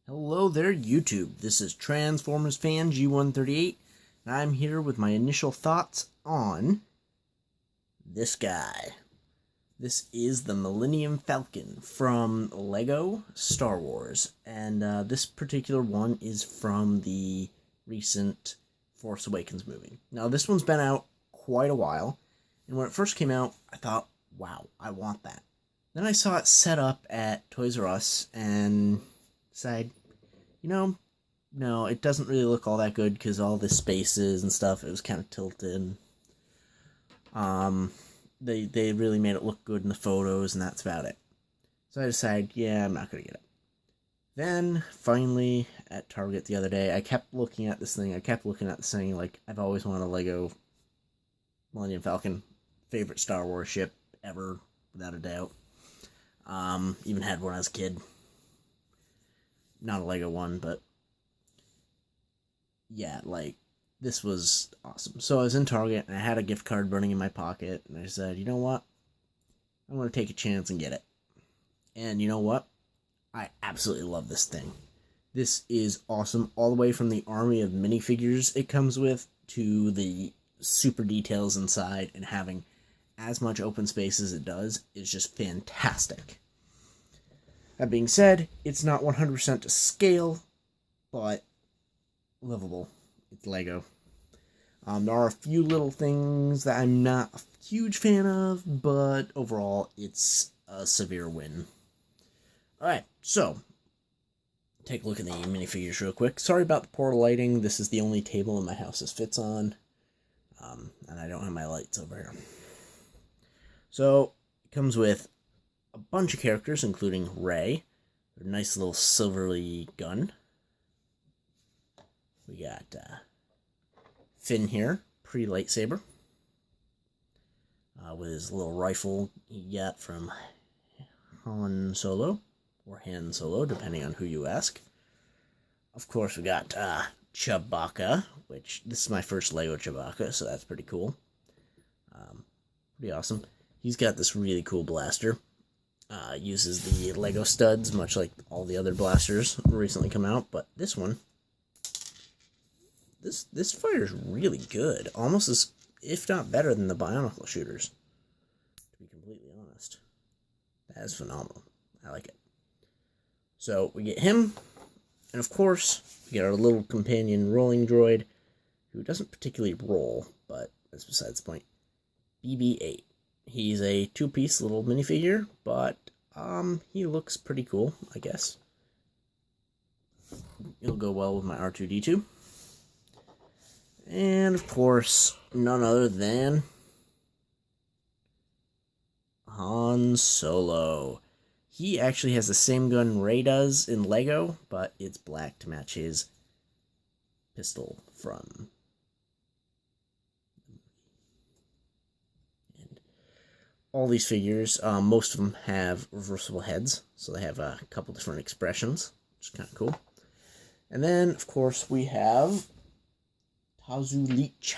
Hello there, YouTube. This is Transformers fan G138, and I'm here with my initial thoughts on this guy. This is the Millennium Falcon from Lego Star Wars, and this particular one is from the recent Force Awakens movie. Now, this one's been out quite a while, and when it first came out, I thought, wow, I want that. Then I saw it set up at Toys R Us, and decided, no, it doesn't really look all that good because all the spaces and stuff, it was kind of tilted. They really made it look good in the photos, and that's about it. So I decided, yeah, I'm not going to get it. Then, finally, at Target the other day, I kept looking at this thing, like, I've always wanted a Lego Millennium Falcon. Favorite Star Wars ship ever, without a doubt. Even had one as a kid. Not a Lego one, but yeah, like, this was awesome. So I was in Target, and I had a gift card burning in my pocket, and I said, you know what? I'm going to take a chance and get it. And you know what? I absolutely love this thing. This is awesome, all the way from the army of minifigures it comes with, to the super details inside, and having as much open space as it does is just fantastic. That being said, it's not 100% to scale, but livable. It's Lego. There are a few little things that I'm not a huge fan of, but overall, it's a severe win. Alright, so, take a look at the minifigures real quick. Sorry about the poor lighting. This is the only table in my house this fits on, and I don't have my lights over here. So, it comes with a bunch of characters, including Rey, a nice little silvery gun. We got Finn here, pretty lightsaber, with his little rifle he got from Han Solo, or Han Solo, depending on who you ask. Of course, we got Chewbacca, which this is my first Lego Chewbacca, so that's pretty cool. Pretty awesome. He's got this really cool blaster. Uses the Lego studs, much like all the other blasters recently come out, but this one, this fires really good, almost as, if not better than the Bionicle shooters, to be completely honest. That is phenomenal. I like it. So, we get him, and of course, we get our little companion rolling droid, who doesn't particularly roll, but that's besides the point. BB-8. He's a two-piece little minifigure, but he looks pretty cool, I guess. It'll go well with my R2-D2. And, of course, none other than Han Solo. He actually has the same gun Rey does in Lego, but it's black to match his pistol from... all these figures, most of them have reversible heads, so they have a couple different expressions, which is kind of cool. And then, of course, we have Tazu Leech.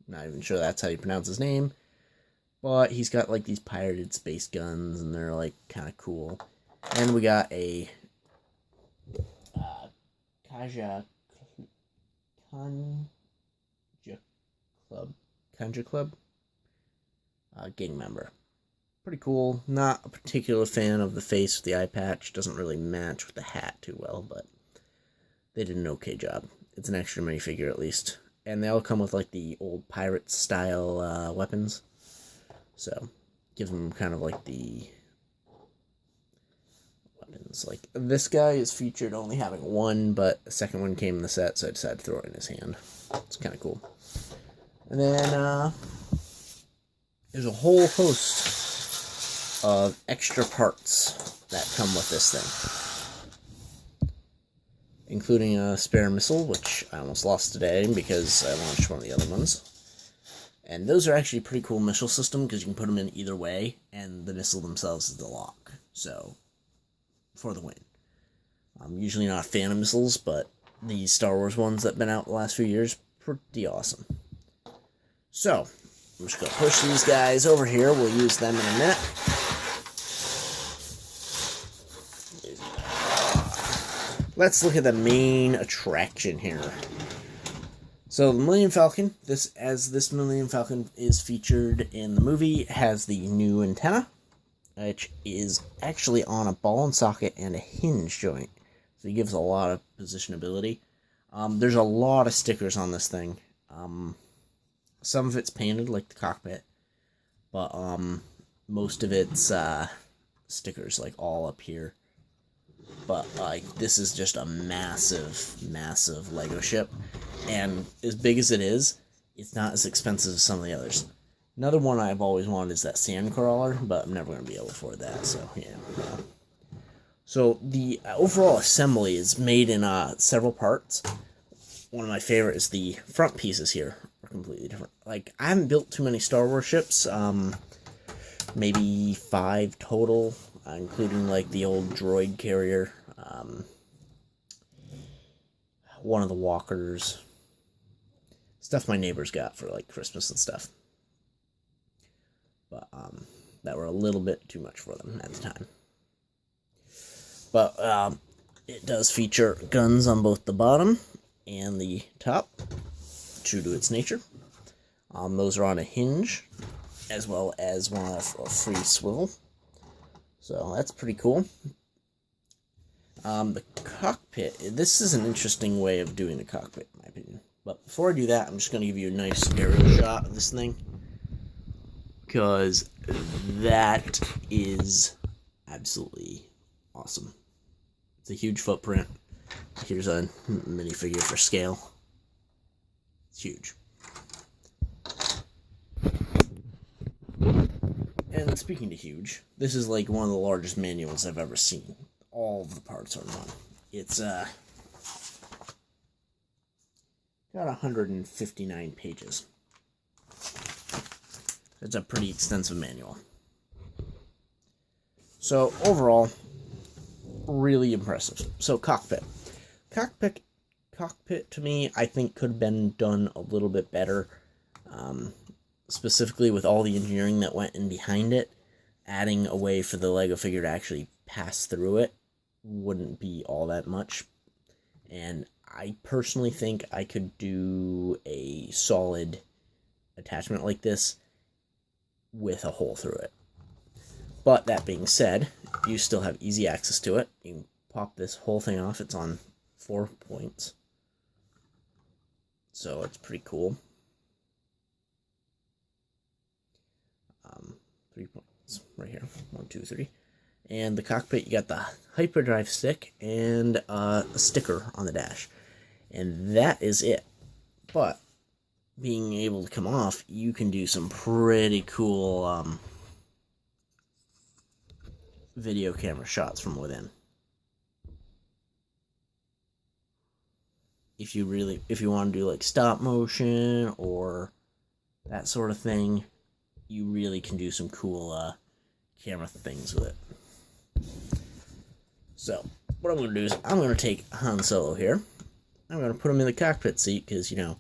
Not even sure that's how you pronounce his name, but he's got, like, these pirated space guns, and they're, like, kind of cool. And we got a Kanja Club gang member. Pretty cool. Not a particular fan of the face with the eye patch. Doesn't really match with the hat too well, but they did an okay job. It's an extra minifigure at least. And they all come with like the old pirate style weapons. So, gives them kind of like the weapons. Like, this guy is featured only having one, but a second one came in the set, so I decided to throw it in his hand. It's kind of cool. And then, there's a whole host of extra parts that come with this thing, including a spare missile, which I almost lost today because I launched one of the other ones. And those are actually a pretty cool missile system because you can put them in either way, and the missile themselves is the lock. So, for the win. I'm usually not a fan of missiles, but these Star Wars ones that have been out the last few years, pretty awesome. So, I'm just going to push these guys over here. We'll use them in a minute. let's look at the main attraction here. So the Millennium Falcon, this Millennium Falcon is featured in the movie, has the new antenna, which is actually on a ball and socket and a hinge joint. So it gives a lot of positionability. There's a lot of stickers on this thing. Some of it's painted, like the cockpit, but most of it's stickers, like all up here. But like this is just a massive Lego ship, and as big as it is, it's not as expensive as some of the others. Another one I've always wanted is that Sandcrawler, but I'm never going to be able to afford that, so yeah. So the overall assembly is made in several parts. One of my favorite is the front pieces here are completely different. Like, I haven't built too many Star Wars ships, maybe 5 total, including like the old droid carrier, one of the walkers, stuff my neighbors got for like Christmas and stuff, but that were a little bit too much for them at the time. But it does feature guns on both the bottom and the top, true to its nature. Those are on a hinge, as well as one on a free swivel. So that's pretty cool. The cockpit, this is an interesting way of doing the cockpit, in my opinion. But before I do that, I'm just going to give you a nice aerial shot of this thing, because that is absolutely awesome. It's a huge footprint. Here's a minifigure for scale. It's huge. And speaking to huge, this is like one of the largest manuals I've ever seen. All of the parts are done. It's got 159 pages. It's a pretty extensive manual. So overall, really impressive. So cockpit to me, I think could have been done a little bit better. Specifically with all the engineering that went in behind it, adding a way for the Lego figure to actually pass through it wouldn't be all that much. And I personally think I could do a solid attachment like this with a hole through it. But that being said, you still have easy access to it. You can pop this whole thing off. It's on 4 points. So it's pretty cool. 3 points right here. 1, 2, 3. And the cockpit, you got the hyperdrive stick and a sticker on the dash. And that is it. But being able to come off, you can do some pretty cool video camera shots from within. If you want to do like stop motion or that sort of thing, you really can do some cool camera things with it. So, what I'm going to do is I'm going to take Han Solo here. I'm going to put him in the cockpit seat because, you know,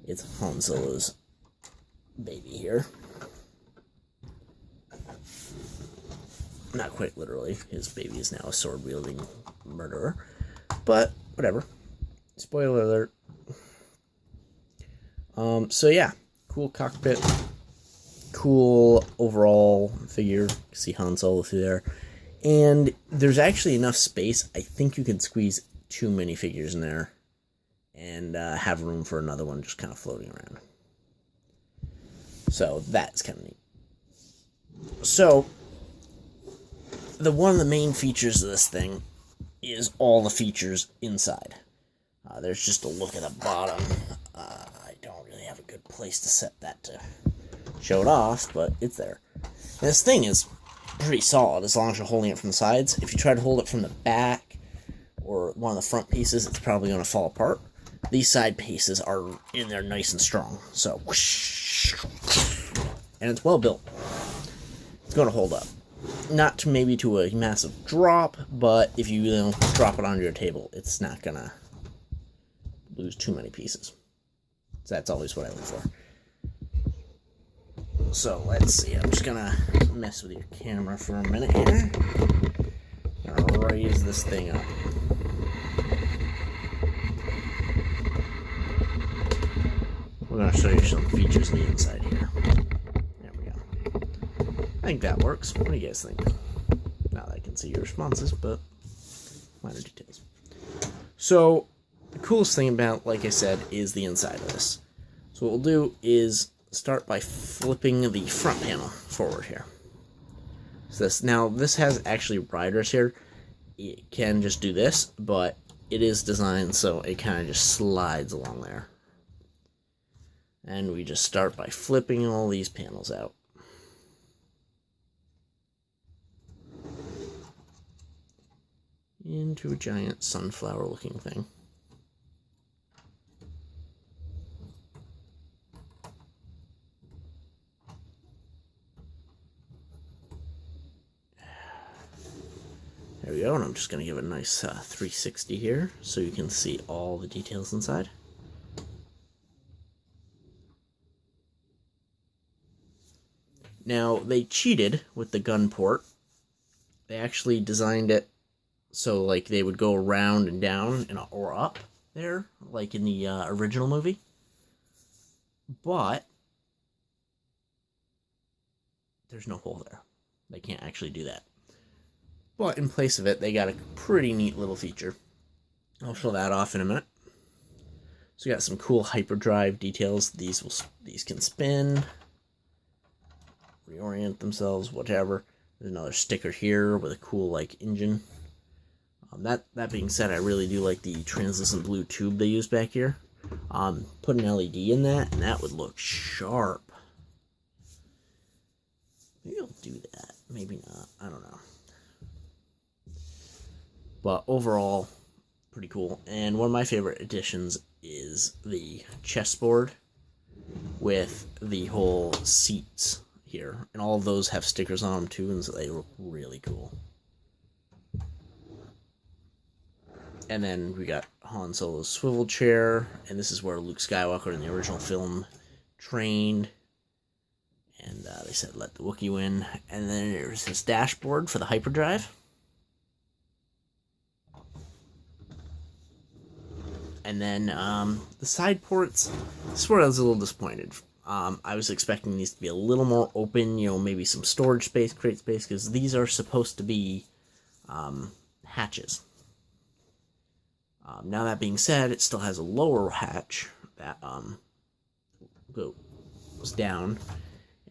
it's Han Solo's baby here. Not quite literally. His baby is now a sword-wielding murderer. But, whatever. Spoiler alert. So yeah, cool cockpit. Cool overall figure. See Han Solo through there. And there's actually enough space. I think you can squeeze 2 minifigures in there and have room for another one just kind of floating around. So that's kind of neat. So one of the main features of this thing is all the features inside. There's just a look at the bottom. I don't really have a good place to set that to show it off, but it's there. And this thing is pretty solid as long as you're holding it from the sides. If you try to hold it from the back or one of the front pieces, it's probably going to fall apart. These side pieces are in there nice and strong. So, whoosh, and it's well built. It's going to hold up. Not maybe to a massive drop, but if you drop it onto your table, it's not going to lose too many pieces. So that's always what I look for. So let's see, I'm just gonna mess with your camera for a minute here. I'm gonna raise this thing up. we're going to show you some features on the inside here. There we go. I think that works. What do you guys think? Not that I can see your responses, but minor details. So, the coolest thing about, like I said, is the inside of this. So what we'll do is start by flipping the front panel forward here. So this has actually riders here. It can just do this, but it is designed so it kind of just slides along there. And we just start by flipping all these panels out. Into a giant sunflower looking thing. There we go, and I'm just going to give it a nice 360 here so you can see all the details inside. Now, they cheated with the gun port. They actually designed it so like they would go around and down and or up there, like in the original movie. But there's no hole there. They can't actually do that. But in place of it, they got a pretty neat little feature. I'll show that off in a minute. So we got some cool hyperdrive details. These can spin, reorient themselves, whatever. There's another sticker here with a cool like engine. That being said, I really do like the translucent blue tube they used back here. Put an LED in that, and that would look sharp. Maybe I'll do that. Maybe not. I don't know. But overall, pretty cool. And one of my favorite additions is the chessboard with the whole seats here. And all of those have stickers on them too, and so they look really cool. And then we got Han Solo's swivel chair, and this is where Luke Skywalker in the original film trained. And they said, let the Wookiee win. And then there's this dashboard for the hyperdrive. And then the side ports, this is where I was a little disappointed. I was expecting these to be a little more open, you know, maybe some storage space, crate space, because these are supposed to be hatches. Now that being said, it still has a lower hatch that goes down,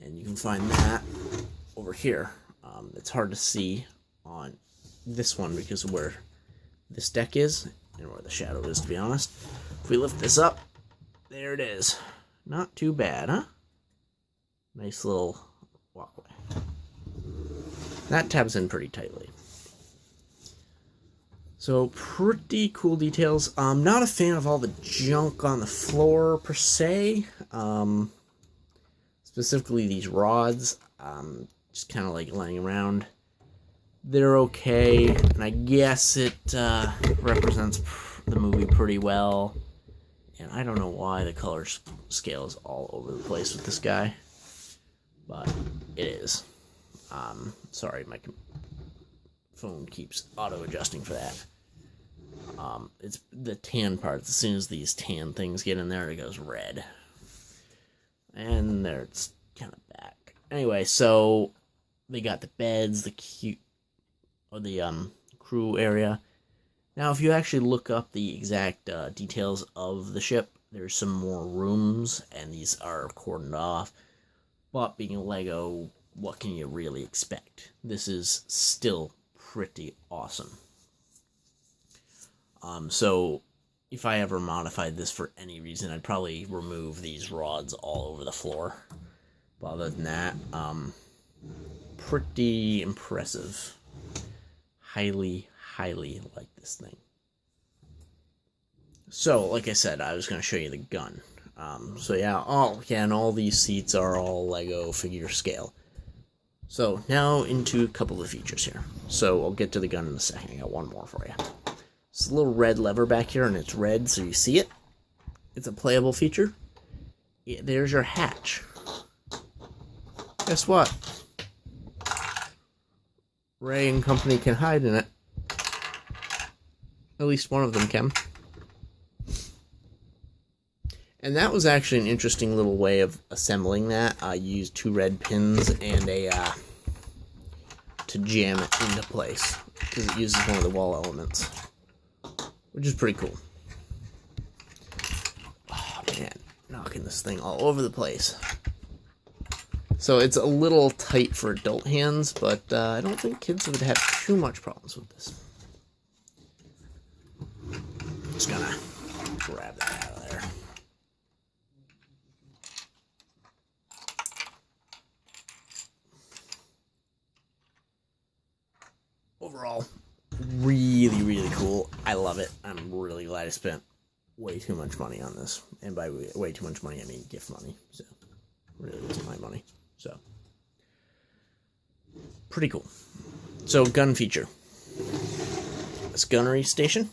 and you can find that over here. It's hard to see on this one because of where this deck is and where the shadow is, to be honest. If we lift this up, there it is. Not too bad, huh? Nice little walkway. That tabs in pretty tightly. So, pretty cool details. I'm not a fan of all the junk on the floor, per se. Specifically these rods. Just kind of like laying around. They're okay, and I guess it represents the movie pretty well. And I don't know why the color scale is all over the place with this guy, but it is. Sorry, my phone keeps auto-adjusting for that. It's the tan parts. As soon as these tan things get in there, it goes red. And there it's kind of back. Anyway, so they got the beds, the crew area. Now, if you actually look up the exact details of the ship, there's some more rooms, and these are cordoned off. But being a Lego, what can you really expect? This is still pretty awesome. So if I ever modified this for any reason, I'd probably remove these rods all over the floor. But other than that, pretty impressive. Highly like this thing. So, like I said, I was going to show you the gun. So yeah, and all these seats are all Lego figure scale. So now into a couple of features here. So I'll get to the gun in a second. I got one more for you. It's a little red lever back here, and it's red, so you see it. It's a playable feature. Yeah, there's your hatch. Guess what? Ray and company can hide in it. At least one of them can. And that was actually an interesting little way of assembling that. I used 2 red pins and a to jam it into place, because it uses one of the wall elements, which is pretty cool. Oh man, knocking this thing all over the place. So it's a little tight for adult hands, but I don't think kids would have too much problems with this. Just gonna grab that out of there. Overall, really, really cool. I love it. I'm really glad I spent way too much money on this. And by way too much money, I mean gift money. So, really wasn't my money. So, pretty cool. So, gun feature. This gunnery station.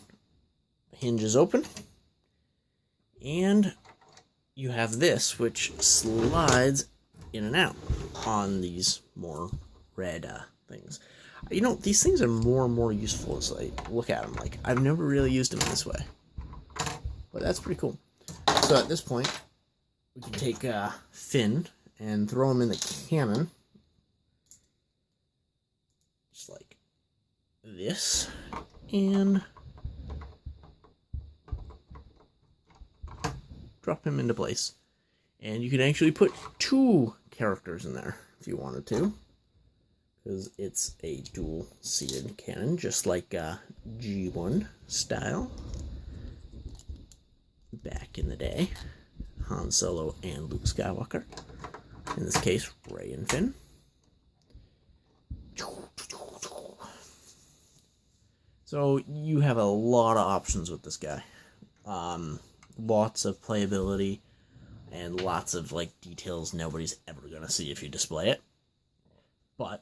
Hinge is open. And you have this, which slides in and out on these more red things. You know, these things are more and more useful as I look at them. Like, I've never really used them in this way. But that's pretty cool. So at this point, we can take Finn and throw him in the cannon. Just like this. And drop him into place. And you can actually put 2 characters in there if you wanted to. Because it's a dual-seated cannon, just like G1 style. Back in the day, Han Solo and Luke Skywalker. In this case, Rey and Finn. So you have a lot of options with this guy. Lots of playability and lots of like details nobody's ever gonna see if you display it. But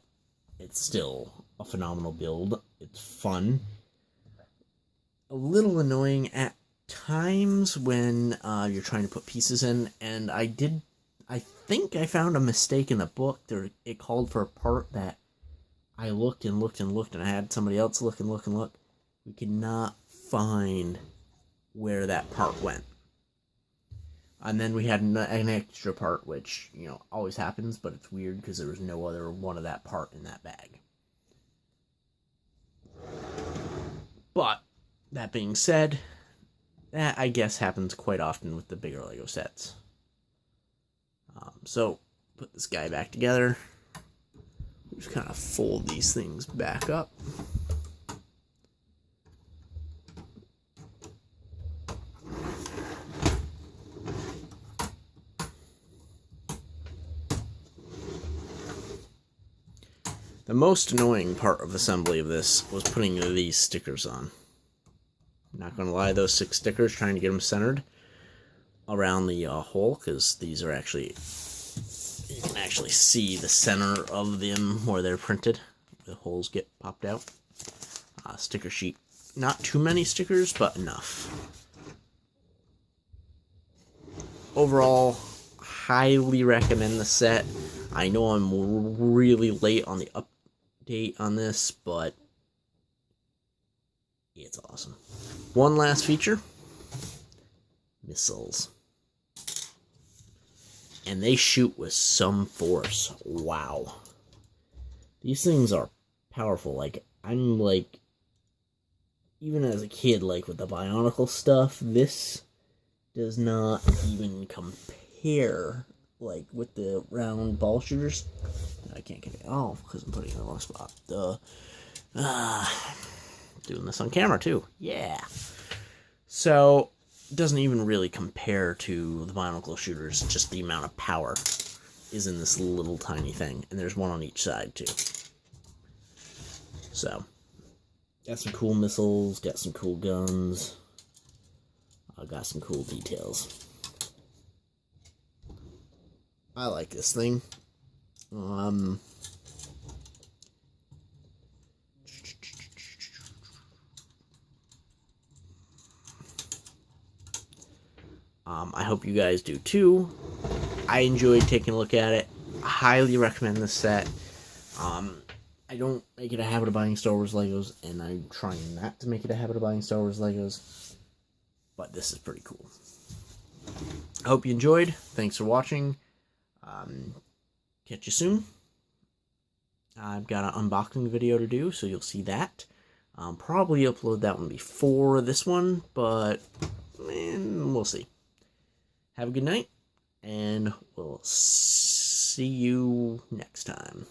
it's still a phenomenal build. It's fun. A little annoying at times when you're trying to put pieces in, and I think I found a mistake in the book. It called for a part that I looked and looked and looked, and I had somebody else look and look and look. We could not find where that part went. And then we had an extra part, which, you know, always happens, but it's weird because there was no other one of that part in that bag. But, that being said, that, I guess, happens quite often with the bigger LEGO sets. So, put this guy back together. Just kind of fold these things back up. The most annoying part of assembly of this was putting these stickers on. Not gonna lie, those 6 stickers, trying to get them centered around the hole, because these are actually, you can actually see the center of them where they're printed. The holes get popped out. Sticker sheet. Not too many stickers, but enough. Overall, highly recommend the set. I know I'm really late on the update on this, but it's awesome. One last feature. Missiles. And they shoot with some force. Wow. These things are powerful. Like, I'm like, even as a kid, like with the Bionicle stuff, this does not even compare, like with the round ball shooters. I can't get it. Oh, because I'm putting it in the wrong spot. Doing this on camera too. Yeah. So, it doesn't even really compare to the Bionicle shooters. Just the amount of power is in this little tiny thing. And there's one on each side too. So, got some cool missiles, got some cool guns. Got some cool details. I like this thing. I hope you guys do too. I enjoyed taking a look at it. I highly recommend this set. I don't make it a habit of buying Star Wars Legos, and I'm trying not to make it a habit of buying Star Wars Legos. But this is pretty cool. I hope you enjoyed. Thanks for watching. Catch you soon. I've got an unboxing video to do, so you'll see that. Probably upload that one before this one, but we'll see. Have a good night, and we'll see you next time.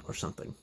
Or something.